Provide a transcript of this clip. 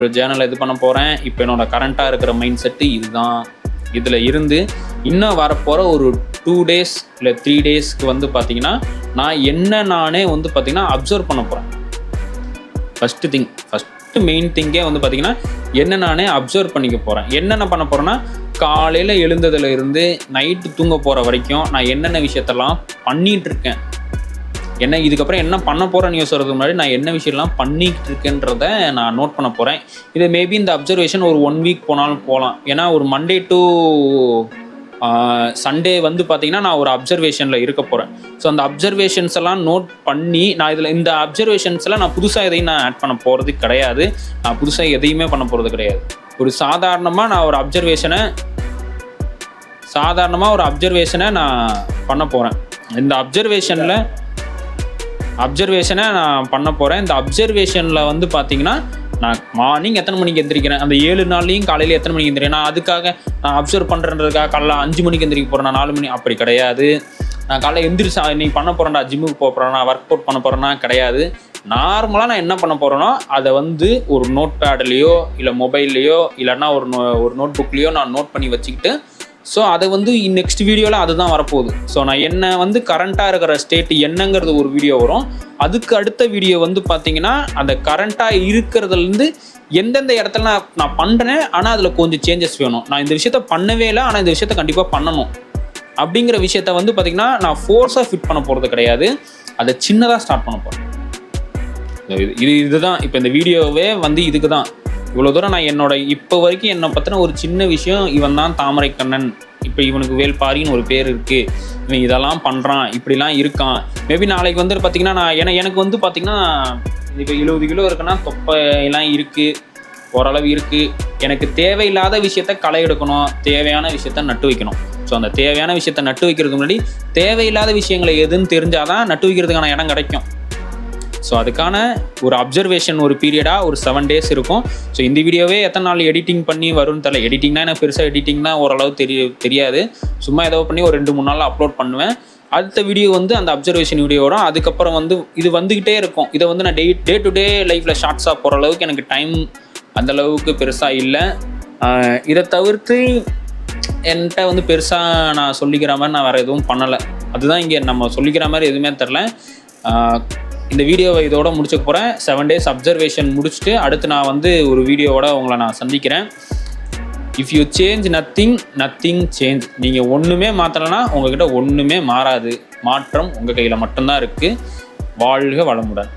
ஒரு ஜேர்னல் இது பண்ண போகிறேன். இப்போ என்னோட கரண்ட்டாக இருக்கிற மைண்ட் செட்டு இதுதான். இதில் இருந்து இன்னும் வரப்போகிற ஒரு 2 days இல்லை 3 daysக்கு வந்து பார்த்தீங்கன்னா நான் நானே வந்து பார்த்தீங்கன்னா அப்சர்வ் பண்ண போகிறேன். ஃபஸ்ட்டு மெயின் திங்கே வந்து பார்த்தீங்கன்னா நானே அப்சர்வ் பண்ணிக்க போகிறேன். என்னென்ன பண்ண போகிறேன்னா காலையில் எழுந்ததுல இருந்து நைட்டு தூங்க போகிற வரைக்கும் நான் என்னென்ன விஷயத்தெல்லாம் பண்ணிகிட்ருக்கேன், இதுக்கப்புறம் என்ன பண்ண போகிறேன்னு யோசிக்கிறதுக்கு முன்னாடி நான் என்ன விஷயம்லாம் பண்ணிக்கிட்டு இருக்கேன்றத நான் நோட் பண்ண போகிறேன். இது மேபி இந்த அப்சர்வேஷன் ஒரு 1 week போனாலும் போகலாம். ஏன்னா ஒரு மண்டே டு சண்டே வந்து பார்த்திங்கன்னா நான் ஒரு அப்சர்வேஷனில் இருக்க போகிறேன். ஸோ அந்த அப்சர்வேஷன்ஸ் எல்லாம் நோட் பண்ணி நான் இந்த அப்சர்வேஷன்ஸில் நான் புதுசாக எதையும் நான் ஆட் பண்ண போகிறது கிடையாது. நான் புதுசாக எதையுமே பண்ண போகிறது கிடையாது. ஒரு சாதாரணமாக நான் ஒரு அப்சர்வேஷனை நான் பண்ண போகிறேன். இந்த அப்சர்வேஷனை நான் பண்ண போகிறேன். இந்த அப்சர்வேஷனில் வந்து பார்த்தீங்கன்னா நான் மார்னிங் எத்தனை மணிக்கு எந்திரிக்கிறேன், அந்த 7 நாள்லையும் காலையில் எத்தனை மணிக்கு எந்திரிக்கிறேன், நான் அதுக்காக நான் அப்சர்வ் பண்ணுறதுக்காக காலைல 5 மணிக்கு எந்திரிக்க போகிறேன், நான் 4 மணி அப்படி கிடையாது. நான் காலையில் எந்திரிச்சா நீ பண்ண போகிறேன்னா ஜிம்முக்கு போகிறேன், நான் ஒர்க் அவுட் பண்ண போகிறேன்னா கிடையாது. நார்மலாக நான் என்ன பண்ண போகிறேன்னா அதை வந்து ஒரு நோட் பேட்லேயோ இல்லை மொபைல்லையோ இல்லைன்னா ஒரு நோட் புக்லேயோ நான் நோட் பண்ணி வச்சுக்கிட்டு ஸோ அதை வந்து நெக்ஸ்ட் வீடியோவில் அதுதான் வரப்போகுது. ஸோ நான் வந்து கரண்ட்டாக இருக்கிற ஸ்டேட் என்னங்கிறது ஒரு வீடியோ வரும். அதுக்கு அடுத்த வீடியோ வந்து பார்த்தீங்கன்னா அந்த கரண்ட்டாக இருக்கிறதுலேருந்து எந்தெந்த இடத்துல நான் பண்ணுறேன், ஆனால் அதில் கொஞ்சம் சேஞ்சஸ் வேணும். நான் இந்த விஷயத்த பண்ணவே இல்லை, ஆனால் இந்த விஷயத்த கண்டிப்பாக பண்ணணும் அப்படிங்கிற விஷயத்த வந்து பார்த்திங்கன்னா நான் ஃபோர்ஸாக ஃபிட் பண்ண போகிறது கிடையாது. அதை சின்னதாக ஸ்டார்ட் பண்ண போகிறேன். இதுதான் இப்போ இந்த வீடியோவே வந்து இதுக்கு தான். இவ்வளோ தூரம் நான் இப்போ வரைக்கும் என்னை பற்றின ஒரு சின்ன விஷயம், இவன் தான் தாமரைக்கண்ணன், இப்போ இவனுக்கு வேல்பாரின்னு ஒரு பேர் இருக்குது, இவன் இதெல்லாம் பண்ணுறான், இப்படிலாம் இருக்கான். மேபி நாளைக்கு வந்து பார்த்திங்கன்னா எனக்கு வந்து பார்த்திங்கன்னா இப்போ 70 கிலோ இருக்குன்னா தொப்பையெல்லாம் இருக்குது, ஓரளவு இருக்குது. எனக்கு தேவையில்லாத விஷயத்த களை எடுக்கணும், தேவையான விஷயத்த நட்டு வைக்கணும். ஸோ அந்த தேவையான விஷயத்த நட்டு வைக்கிறதுக்கு முன்னாடி தேவையில்லாத விஷயங்களை எதுன்னு தெரிஞ்சாதான் நட்டு வைக்கிறதுக்கான இடம் கிடைக்கும். ஸோ அதுக்கான ஒரு அப்சர்வேஷன் ஒரு பீரியடாக ஒரு 7 days இருக்கும். ஸோ இந்த வீடியோவே எத்தனை நாள் எடிட்டிங் பண்ணி வரும்னு தெரியல. எடிட்டிங்னா எனக்கு பெருசாக எடிட்டிங்னா ஓரளவு தெரியாது. சும்மா ஏதோ பண்ணி ஒரு 2-3 நாளில் அப்லோட் பண்ணுவேன். அடுத்த வீடியோ வந்து அந்த அப்சர்வேஷன் வீடியோவோட அதுக்கப்புறம் வந்து இது வந்துக்கிட்டே இருக்கும். இதை வந்து நான் டே டு டே லைஃப்பில் ஷார்ட்ஸாக போகிற அளவுக்கு எனக்கு டைம் அந்தளவுக்கு பெருசாக இல்லை. இதை தவிர்த்து என்கிட்ட வந்து பெருசாக நான் சொல்லிக்கிற மாதிரி நான் வேறு எதுவும் பண்ணலை. அதுதான் இங்கே நம்ம சொல்லிக்கிற மாதிரி எதுவுமே தெரில. இந்த வீடியோவை இதோட முடிச்சுக்க போகிறேன். 7 days அப்சர்வேஷன் முடிச்சுட்டு அடுத்து நான் வந்து ஒரு வீடியோவோட உங்களை நான் சந்திக்கிறேன். If you change nothing change. நீங்கள் ஒன்றுமே மாற்றலைன்னா உங்ககிட்ட ஒன்றுமே மாறாது. மாற்றம் உங்கள் கையில் மட்டும்தான் இருக்குது. வாழ்க வளமுடன்.